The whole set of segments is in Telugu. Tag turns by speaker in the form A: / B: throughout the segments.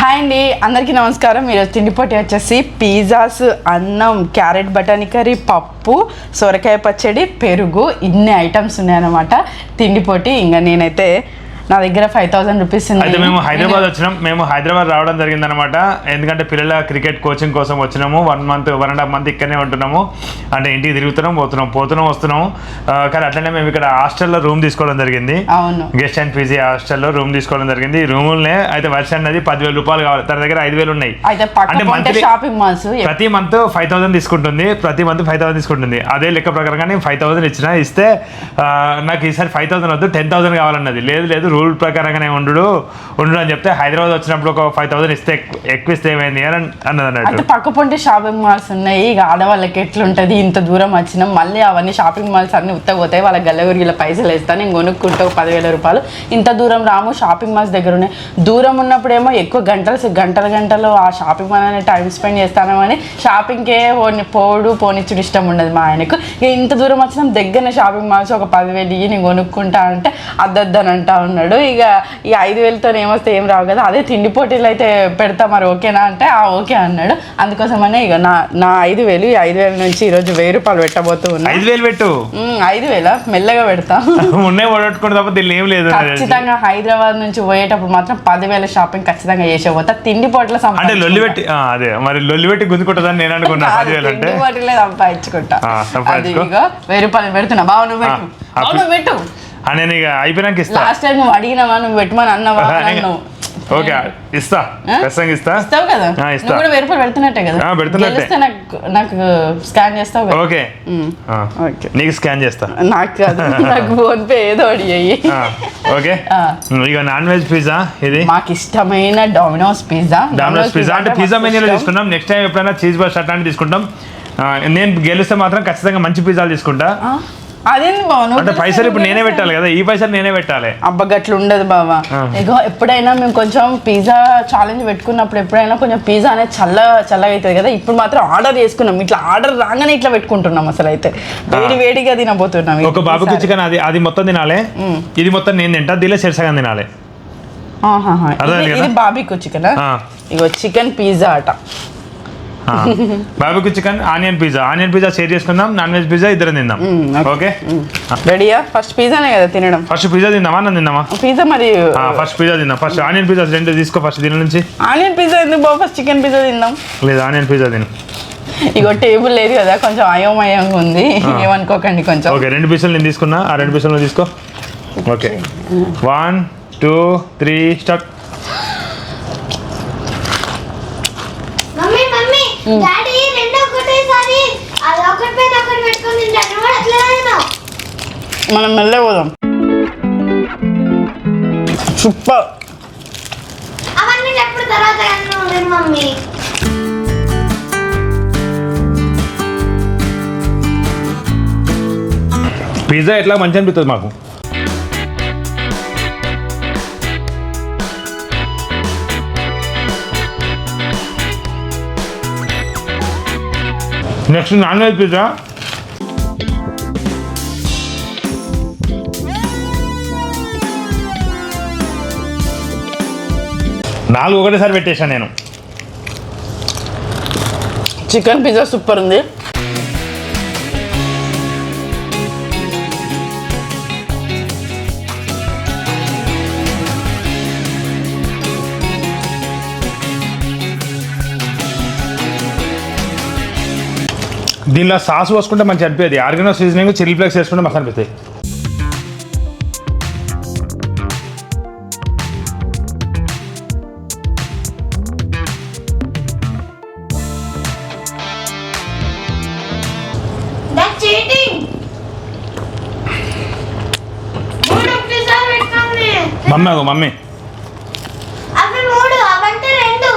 A: హాయ్ అండి, అందరికీ నమస్కారం. ఈరోజు తిండిపోటీ వచ్చేసి పిజ్జాస్, అన్నం, క్యారెట్ బటానీ కర్రీ, పప్పు, సొరకాయ పచ్చడి, పెరుగు, ఇన్ని ఐటమ్స్ ఉన్నాయన్నమాట తిండిపోటీ. ఇంకా నేనైతే నా దగ్గర 5,000 రూపీస్ ఉంది.
B: అయితే మేము హైదరాబాద్ వచ్చినాం. మేము హైదరాబాద్ రావడం జరిగిందనమాట. ఎందుకంటే పిల్లల క్రికెట్ కోచింగ్ కోసం వచ్చినాము. 1.5 మంత్ ఇక్కడనే ఉంటున్నాము. అంటే ఇంటికి తిరుగుతున్నాం, పోతున్నాం వస్తున్నాము. కానీ అట్లనే మేము ఇక్కడ హాస్టల్లో రూమ్ తీసుకోవడం జరిగింది.
A: అవును,
B: గెస్ట్ అండ్ పీజీ హాస్టల్లో రూమ్ తీసుకోవడం జరిగింది. ఈ రూమ్లనే అయితే వర్షం అన్నది 10,000 రూపాయలు కావాలి. తన దగ్గర 5,000 ఉన్నాయి.
A: అంటే మంత్లీ షాపింగ్ మాల్స్
B: ప్రతి మంత్ 5,000 తీసుకుంటుంది. అదే లెక్క ప్రకారంగానే 5,000 ఇస్తే నాకు ఈసారి 5,000 వద్దు, 10,000 కావాలన్నది. లేదు రూల్ ప్రకారంగానే ఉండు అని చెప్తే హైదరాబాద్ వచ్చినప్పుడు ఒక 5,000 ఇస్తే ఎక్కువ ఇస్తే ఏమైంది అని అన్నది అన్నట్టు.
A: అయితే పక్కపొంటి షాపింగ్ మాల్స్ ఉన్నాయి. ఇక ఆడవాళ్ళకి ఎట్లుంటుంది, ఇంత దూరం వచ్చినాం మళ్ళీ అవన్నీ షాపింగ్ మాల్స్ అన్ని ఉత్తగపోతాయి. వాళ్ళ గల్లగురిగిల పైసలు వేస్తాను, నేను కొనుక్కుంటే ఒక 10,000 రూపాయలు. ఇంత దూరం రాము, షాపింగ్ మాల్స్ దగ్గర ఉన్నాయి. దూరం ఉన్నప్పుడేమో ఎక్కువ గంటలు ఆ షాపింగ్ మాల్ అనే టైం స్పెండ్ చేస్తామని షాపింగ్కే పోనిచ్చుడు ఇష్టం ఉండదు మా ఆయనకు. ఇక ఇంత దూరం వచ్చినాం, దగ్గరనే షాపింగ్ మాల్స్ ఒక 10,000 ఇవి నేను కొనుక్కుంటా అంటే అద్దద్దని అంటా ఉన్నాడు. ఇక ఈ 5,000తో ఏమొస్తే ఏం రావు కదా, అదే తిండి పోటీలు అయితే పెడతా, మరి ఓకేనా అంటే ఓకే అన్నాడు. అందుకోసమనే ఇక నా 5,000 ఈ 5,000 నుంచి ఈరోజు 1,000 రూపాయలు పెట్టబోతూ ఉన్నా.
B: 5,000 పెట్టు.
A: 5,000 మెల్లగా పెడతా.
B: ఏం లేదు.
A: ఖచ్చితంగా హైదరాబాద్ నుంచి పోయేటప్పుడు మాత్రం 10,000 షాపింగ్ ఖచ్చితంగా చేసేపోతా. తిండి పోటీల
B: అంటే లొల్లి పెట్టి అదే మరి లొల్లి పెట్టి గుంజుకుంటుందని నేను అనుకున్నా. 10,000 అంటే
A: తిండి పోటీలే సంపాదించుకుంటా. ఇక 1,000 రూపాయలు పెడుతున్నా. బావు నువ్వు పెట్టు.
B: నేను ఇక అయిపోయినాక ఇస్తా.
A: లాస్ట్ టైం నువ్వు అడిగినావా, నువ్వు పెట్టమని అన్నావా?
B: ఓకే ఇస్తా, ఖచ్చితంగా
A: ఇస్తావు కదా. నువ్వు కూడా 1,000 రూపాయలు పెడుతున్నట్టే కదా.
B: పెడుతున్నట్టే.
A: నాకు స్కాన్ చేస్తావు కదా.
B: ఓకే నీకు స్కాన్ చేస్తా.
A: నాకు ఫోన్ పే ఏదో అడిగాయి.
B: ఓకే ఇక నాన్ వెజ్ పిజ్జా ఇది
A: మాకు ఇష్టమైన డామినోస్ పిజ్జా
B: అంటే పిజ్జా మెనూలో తీసుకున్నాం. నెక్స్ట్ టైం ఎప్పుడైనా చీజ్ బర్స్ట్ అట్లాంటివి తీసుకుంటాం. నేను గెలిస్తే మాత్రం ఖచ్చితంగా మంచి పిజ్జాలు తీసుకుంటా.
A: అదేంది బావ,
B: అంటే పైసలు ఇప్పుడు నేనే పెట్టాలి కదా, ఈ పైసలు నేనే పెట్టాలి.
A: అబ్బా గట్లు ఉండదు బావా. ఇగో ఎప్పుడైనా మేము కొంచెం పిజ్జా ఛాలెంజ్ పెట్టుకున్నప్పుడు ఎప్పుడైనా కొంచెం పిజ్జా అనేది చల్లగా అవుతుంది కదా. ఇప్పుడు మాత్రం ఆర్డర్ చేసుకున్నాం, ఇట్లా ఆర్డర్ రాగానే ఇట్లా పెట్టుకుంటున్నాం. అసలు అయితే వేడిగా తినబోతున్నాం.
B: ఒక బాబుకి చికెన్ అది మొత్తం తినాలి, ఇది మొత్తం నేను తింటా, దీనిలో సరిసగం తినాలి.
A: ఇది బాబీకు చికెన్. ఇగో చికెన్ పిజ్జా అట.
B: బాబుకి చికెన్, ఆనియన్ పిజ్జా షేర్ చేసుకుందాం. నాన్ వెజ్ పిజ్జా ఇద్దరం తిందాం. ఓకే
A: రెడీయా? ఫస్ట్ పిజ్జానే కదా తినడం.
B: ఫస్ట్ పిజ్జా తిందామా, నన్ను తిందామా?
A: పిజ్జా మరి
B: ఫస్ట్ పిజ్జా తిందాం. ఫస్ట్ ఆనియన్ పిజ్జా 2 తీసుకో. ఫస్ట్ దీని నుంచి
A: ఆనియన్ పిజ్జా ఎందుకు బాబు, ఫస్ట్ చికెన్ పిజ్జా తిందాం.
B: లేదు ఆనియన్ పిజ్జా తిను.
A: ఇగో టేబుల్ లేదు కదా, కొంచెం అయోమయంగా ఉంది, ఏమనుకోకండి కొంచెం.
B: ఓకే 2 పీసులు నేను తీసుకున్నా, ఆ 2 పీసులు తీసుకో. Okay 1 2 3 start.
C: డాడీ రెండు ఒకటేసారి అది ఒకటి పైన ఒకటి పెట్టుకొని తింటాను కూడా అట్లా.
A: మనం మెల్లగా పోదాం. సూపర్.
C: అవన్నీ ఎప్పుడు తర్వాత మమ్మీ.
B: పిజ్జా ఎట్లా మంచి అనిపిస్తుంది మాకు. Next non veg pizza. నాలుగు ఒకటేసారి పెట్టేశాను నేను.
A: చికెన్ పిజ్జా సూపర్ ఉంది.
B: దీనిలో సాస్ పోసుకుంటే మంచి అనిపిస్తుంది. ఆర్గానో సీజనింగ్, చిల్లీ ఫ్లేక్స్ వేసుకుంటే మస్తు అనిపిస్తాయి. మమ్మీ
C: అవి 3 అవంటే 2.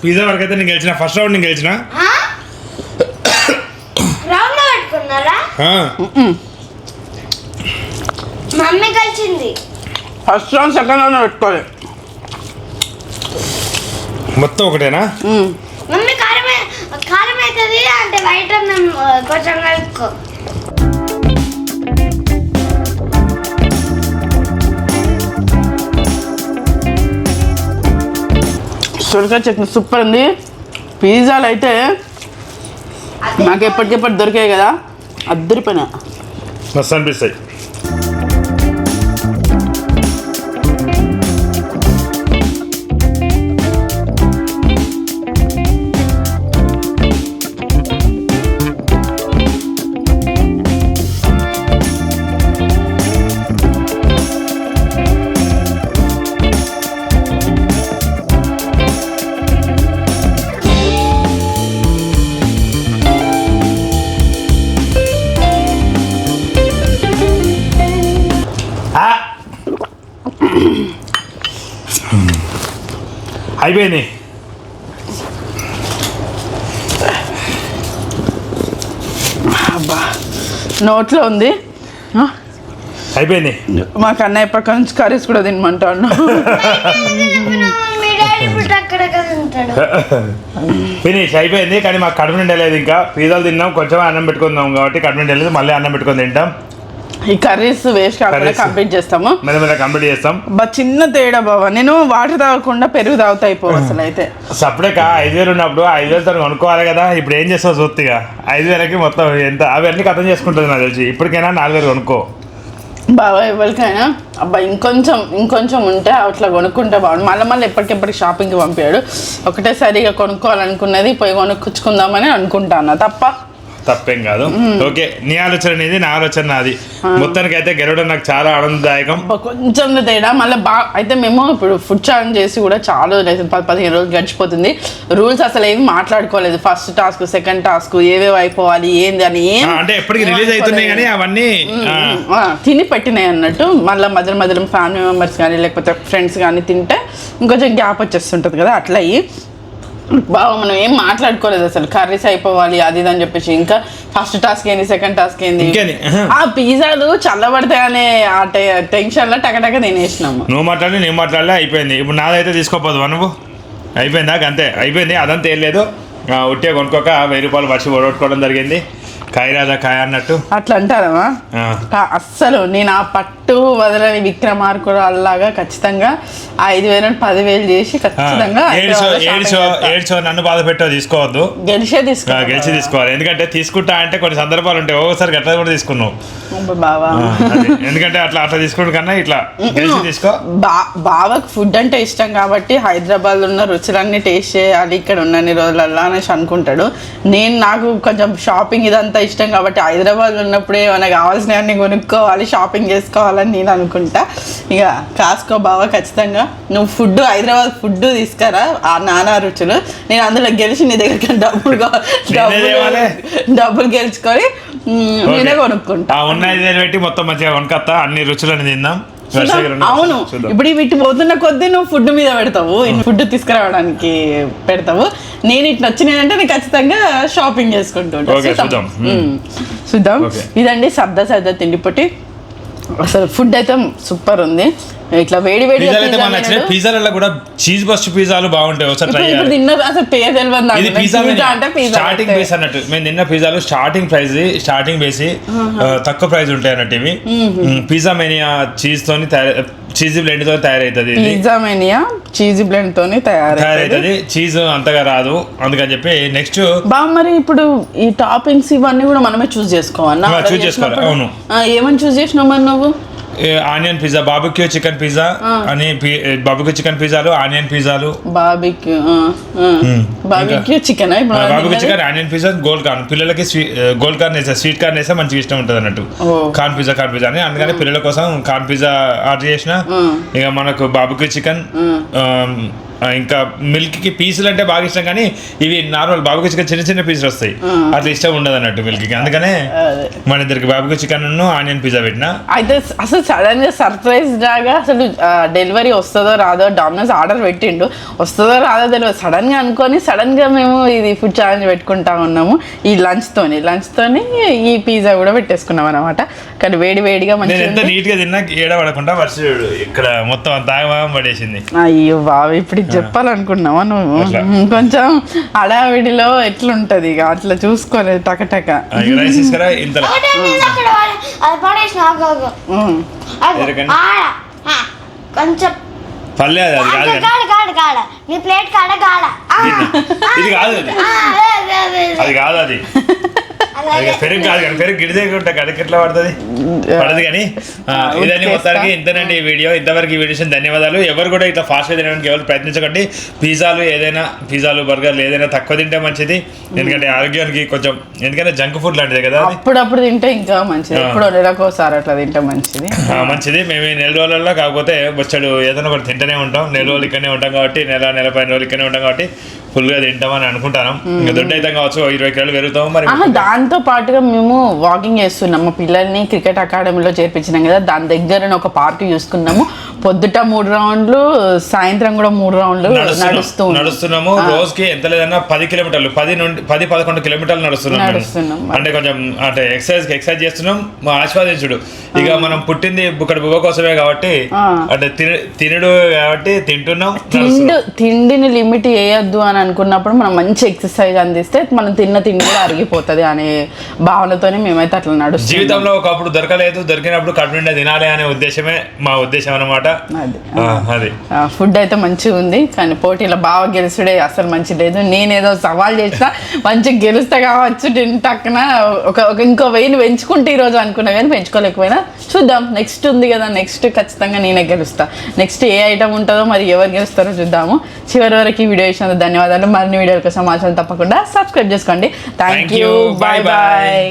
B: పిజ్జా వరకు అయితే నేను గెలిచిన, ఫస్ట్ రౌండ్ నేను గెలిచిన.
C: రౌండ్ లో పెట్టుకున్నారా? మమ్మీ కలిసింది.
A: ఫస్ట్ రౌండ్ సెకండ్ రౌండ్ పెట్టుకోవాలి
B: మొత్తం ఒకటేనా?
C: మమ్మీ కారం అవుతుంది అంటే వైట్ అన్నం కొంచెం కలుపుకో.
A: సొరకాయ చట్నీ సూపర్ ఉంది. పిజ్జాలు అయితే నాకు ఎప్పటికెప్పటి దొరికాయి కదా, అద్దరిపోయినా
B: మస్తు అనిపిస్తాయి. అయిపోయింది.
A: అబ్బా నోట్లో ఉంది.
B: అయిపోయింది.
A: మాకు అన్నయ్య పక్క నుంచి కర్రీస్ కూడా తినమంటాడు.
C: మీ డాడీ ఇప్పుడు అక్కడ ఉంటాడు.
B: ఫినిష్ అయిపోయింది. కానీ మాకు కడుపు నిండలేదు. ఇంకా పిజ్జాలు తిన్నాం, కొంచెం అన్నం పెట్టుకుందాం కాబట్టి కడుపు నిండలేదు. మళ్ళీ అన్నం పెట్టుకొని తింటాం.
A: ఈ కర్రీస్ వేస్ట్ కాకుండా కంప్లీట్ చేస్తాము.
B: మెల్లమెల్ల కంప్లీట్ చేస్తాం.
A: చిన్న తేడా బాబా, నేను వాటర్ తాగకుండా పెరుగు తాగుతా అయిపో అసలు. అయితే
B: సపరేట్గా 5,000 ఉన్నప్పుడు 5,000 కొనుక్కోవాలి కదా. ఇప్పుడు ఏం చేస్తావు సొత్తిగా 5,000కి మొత్తం ఎంత అవన్నీ కథం చేసుకుంటుంది నాకు తెలిసి. ఇప్పటికైనా 4,000 కొనుక్కో
A: బాబా. ఎవరికైనా అబ్బా ఇంకొంచెం ఉంటే అట్లా కొనుక్కుంటే బాగుండు. మళ్ళీ ఎప్పటికెప్పటికి షాపింగ్కి పంపాడు. ఒకటేసారిగా కొనుక్కోవాలనుకున్నది పోయి కొనుక్కుందామని అనుకుంటాను.
B: తప్పేం కాదు. ఓకే, నీ ఆలోచన అనేది, నా ఆలోచన నాది. మొత్తానికి అయితే గెలవడం నాకు చాలా ఆనందదాయకం.
A: కొంచెం తేడా మళ్ళీ అయితే మేము ఇప్పుడు ఫుడ్ ఛాలెంజ్ చేసి కూడా చాలా 10-15 రోజులు గడిచిపోతుంది. రూల్స్ అసలు ఏమి మాట్లాడుకోలేదు. ఫస్ట్ టాస్క్, సెకండ్ టాస్క్, ఏవేవి అయిపోవాలి ఏంది అని
B: అంటే ఎప్పటికి రిలీజ్ అవుతున్నాయి కానీ అవన్నీ
A: తిని పెట్టినాయి అన్నట్టు. మళ్ళీ మధ్యలో ఫ్యామిలీ మెంబర్స్ కానీ లేకపోతే ఫ్రెండ్స్ కానీ తింటే ఇంకొంచెం గ్యాప్ వచ్చేస్తుంటుంది కదా, అట్లా అయ్యి బాగా మనం ఏం మాట్లాడుకోలేదు అసలు. కర్రీస్ అయిపోవాలి అది ఇది అని చెప్పేసి. ఇంకా ఫస్ట్ టాస్క్ ఏంది, సెకండ్ టాస్క్ ఏంది, ఆ పిజ్జాలు చల్లబడతాయి అనే ఆ టెన్షన్ లో టకటక తినేసినాము.
B: నువ్వు మాట్లాడి నేను మాట్లాడలే, అయిపోయింది. ఇప్పుడు నాదైతే తీసుకోపోదు నువ్వు. అయిపోయిందా? అంతే అయిపోయింది. అదంతా ఏం లేదు. ఉట్టే కొనుక్కోక 1,000 రూపాయలు వచ్చి ఓడగొట్టుకోవడం జరిగింది. కాయరాజా కాయ అన్నట్టు
A: అట్లా అంటారమ్మా. అస్సలు నేను ఆ పట్టు వదలని విక్రమార్కురాల్లాగా ఖచ్చితంగా 5,000 10,000 చేసి ఖచ్చితంగా
B: ఏడ్చో నన్ను బాధ పెట్టో తీసుకోవద్దు. గెలిచి తీసుకోవాలి. ఎందుకంటే తీసుకుంటా అంటే కొన్ని సందర్భాలు ఉంటాయి. ఒక్కోసారి గట్లా కూడా తీసుకున్నావు
A: బావా.
B: ఎందుకంటే అట్లా తీసుకుంటు కన్నా ఇట్లా గెలిచి తీసుకో.
A: బావకు ఫుడ్ అంటే ఇష్టం కాబట్టి హైదరాబాద్ ఉన్న రుచులన్నీ టేస్ట్ చేయాలి ఇక్కడ ఉన్నన్ని రోజులల్లా అనేసి అనుకుంటాడు. నాకు కొంచెం షాపింగ్ ఇదంతా ఇష్టం కాబట్టి హైదరాబాద్ ఉన్నప్పుడే మనకు కావాల్సినవన్నీ కొనుక్కోవాలి, షాపింగ్ చేసుకోవాలని నేను అనుకుంటా. ఇక కాసుకో బావ, ఖచ్చితంగా నువ్వు ఫుడ్ హైదరాబాద్ ఫుడ్ తీసుకురా, ఆ నానా రుచులు. నేను అందులో గెలిచి నీ దగ్గర డబ్బులు గెలుచుకొని నేనే కొనుక్కుంటా.
B: పెట్టి మొత్తం మంచిగా కొనుక్కొస్తా, అన్ని రుచులని తిందాం.
A: అవును, ఇప్పుడు వీటి పోతున్న కొద్దీ నువ్వు ఫుడ్ మీద పెడతావు, ఫుడ్ తీసుకురావడానికి పెడతావు. నేను ఇట్లా వచ్చినాయంటే నేను ఖచ్చితంగా షాపింగ్ చేసుకుంటూ చూద్దాం. ఇదండి సబ్దా తిండి పొట్టి. అసలు ఫుడ్ అయితే సూపర్ ఉంది. ఇట్లా వేడి
B: పిజ్జాలలో కూడా చీజ్ బస్ట్ పిజ్జాలు బాగుంటాయి. స్టార్టింగ్ బేస్ అన్నట్టు మేము తిన్న పిజ్జాలు స్టార్టింగ్ బేసి తక్కువ ప్రైస్ ఉంటాయి అన్నట్టు. ఇవి పిజ్జా మేనియా చీజీ బ్లెండ్ తో తయారైతుంది.
A: చీజీ బ్లెండ్ తోని తయారైతుంది.
B: చీజ్ అంతగా రాదు, అందుకని చెప్పి నెక్స్ట్
A: మరి ఇప్పుడు ఈ టాపింగ్స్ ఇవన్నీ కూడా మనమే చూస్ చేసుకోవాలి.
B: అవును,
A: ఏమని చూస్ చేసినావు మరి నువ్వు?
B: Onion pizza, barbecue chicken pizza అని, బార్బిక్యూ చికెన్ పిజ్జాలు, ఆనియన్ పిజ్జాలు,
A: barbecue chicken,
B: barbecue chicken, onion pizza, gold corn. పిల్లలకి గోల్డ్ కార్న్ వేసా, స్వీట్ కార్న్ వేసా మంచిగా ఇష్టం ఉంటుంది అన్నట్టు. కార్న్ పిజ్జా అని, అందుకని పిల్లల కోసం కార్న్ పిజ్జా ఆర్డర్ చేసిన. ఇక మనకు బార్బిక్యూ చికెన్, ఇంకా మిల్క్ కి పీసులు అంటే బాగా ఇష్టం, కానీ ఇవి నార్మల్ బాబుకి చికెన్ చిన్న చిన్న పీసులు వస్తాయి, అట్లా ఇష్టం ఉండదు అన్నట్టు మిల్క్ కి. అందుకనే మన ఇద్దరికి బాబుకి చికెన్ ఆనియన్ పిజ్జా పెట్టినా.
A: అయితే అసలు సడన్ గా సర్ప్రైజ్ లాగా అసలు డెలివరీ వస్తుందో రాదో డామినోస్ ఆర్డర్ పెట్టిండు, వస్తుందో రాదో తెలియదు. సడన్ గా అనుకొని సడన్ గా మేము ఇది ఫుడ్ ఛాలెంజ్ పెట్టుకుంటా ఉన్నాము ఈ లంచ్ తోని ఈ పిజ్జా కూడా పెట్టేసుకున్నాం అనమాట. కానీ వేడి వేడిగా
B: నేను ఎంత
A: మంచిగా
B: నీట్ గా తిన్నా ఏడ పడకుండా వర్షుడు ఇక్కడ మొత్తం తాగమాగం పడేసింది.
A: అయ్యో బాబు ఇప్పుడు ఇది చెప్పాలనుకున్నావా నువ్వు?
B: అట్లా.
A: కొంచెం హడావిడిలో ఎట్లుంటది ఇక అట్లా చూసుకోలేదు టకటక.
B: రైస్ తీసుకురా ఇంతలో.
C: ఒకటే మీద అక్కడ అది పడేసిన
B: ఎరగండి.
C: కొంచెం
B: పల్లె అది కాదు కానీ.
C: కాడ నీ ప్లేట్ కాడ కాడ
B: ఇది కాదు అది, అది కాదు అది పెరుగు కాదు కానీ పెరుగు గిడిదే కడకి ఎట్లా పడుతుంది పడదు. కానీ ఇదని మొత్తానికి ఇంతనండి ఈ వీడియో. ఇంతవరకు ఈ వీడియో ధన్యవాదాలు. ఎవరు కూడా ఇట్లా ఫాస్ట్గా తినడానికి ఎవరు ప్రయత్నించకండి. పిజ్జాలు బర్గర్లు ఏదైనా తక్కువ తింటే మంచిది, ఎందుకంటే ఆరోగ్యానికి కొంచెం, ఎందుకంటే జంక్ ఫుడ్ లాంటిదే కదా అది.
A: అప్పుడప్పుడు తింటే ఇంకా మంచిది, ఎప్పుడో నెలకోసారి అట్లా తింటే మంచిది.
B: మంచిది. మేము ఈ నెల రోజులలో కాకపోతే వచ్చాడు ఏదైనా ఒకటి తింటూనే ఉంటాం. నెల రోజులు ఇక్కడనే ఉంటాం కాబట్టి, నెల 15 రోజులు ఇక్కడనే ఉంటాం కాబట్టి ఫుల్గా తింటామని అనుకుంటాను. ఇంకా దొడ్డ అయితే కావచ్చు 20 కిలోలు పెరుగుతాము. మరి
A: దాంతో పాటుగా మేము వాకింగ్ చేస్తున్నాం, మా పిల్లల్ని క్రికెట్ అకాడమీలో చేర్పించినాం కదా, దాని దగ్గర ఒక పార్క్ చూసుకున్నాము. పొద్దుట 3 రౌండ్లు, సాయంత్రం కూడా 3 రౌండ్లు
B: నడుస్తున్నాము. రోజుకి ఎంత లేదన్నా 10 కిలోమీటర్లు, 10-11 కిలోమీటర్లు నడుస్తున్నాం. అంటే కొంచెం అంటే ఎక్సర్సైజ్ చేస్తున్నాం. ఆస్వాదించుడు ఇక మనం పుట్టింది ఇక్కడ బువ్వ కోసమే కాబట్టి, అంటే తినడు కాబట్టి తింటున్నాం.
A: తిండిని లిమిట్ చేయొద్దు అని అనుకున్నప్పుడు మనం మంచి ఎక్సర్సైజ్ అందిస్తే మనం తిన్న తిండి కూడా అరిగిపోతుంది అనే భావనతోనే మేమైతే అట్లా నడుస్తాం.
B: జీవితంలో ఒకప్పుడు దొరకలేదు, దొరికినప్పుడు కడుపు నిండా తినాలి అనే ఉద్దేశమే మా ఉద్దేశం అనమాట. అది
A: ఫుడ్ అయితే మంచిగా ఉంది, కానీ పోటీలో బాగా గెలుచుడే అసలు మంచి లేదు. నేనేదో సవాల్ చేసినా మంచిగా గెలుస్తా కావచ్చు, టక్కున ఇంకో వెయ్యిని పెంచుకుంటే ఈరోజు అనుకున్నా కానీ పెంచుకోలేకపోయినా. చూద్దాం, నెక్స్ట్ ఉంది కదా, నెక్స్ట్ ఖచ్చితంగా నేనే గెలుస్తా. నెక్స్ట్ ఏ ఐటమ్ ఉంటుందో మరి ఎవరు గెలుస్తారో చూద్దాము. చివరి వరకు ఈ వీడియో ఇచ్చినందుకు ధన్యవాదాలు. మరిన్ని వీడియోల కోసం మాత్రం తప్పకుండా సబ్స్క్రైబ్ చేసుకోండి. Thank you, bye bye.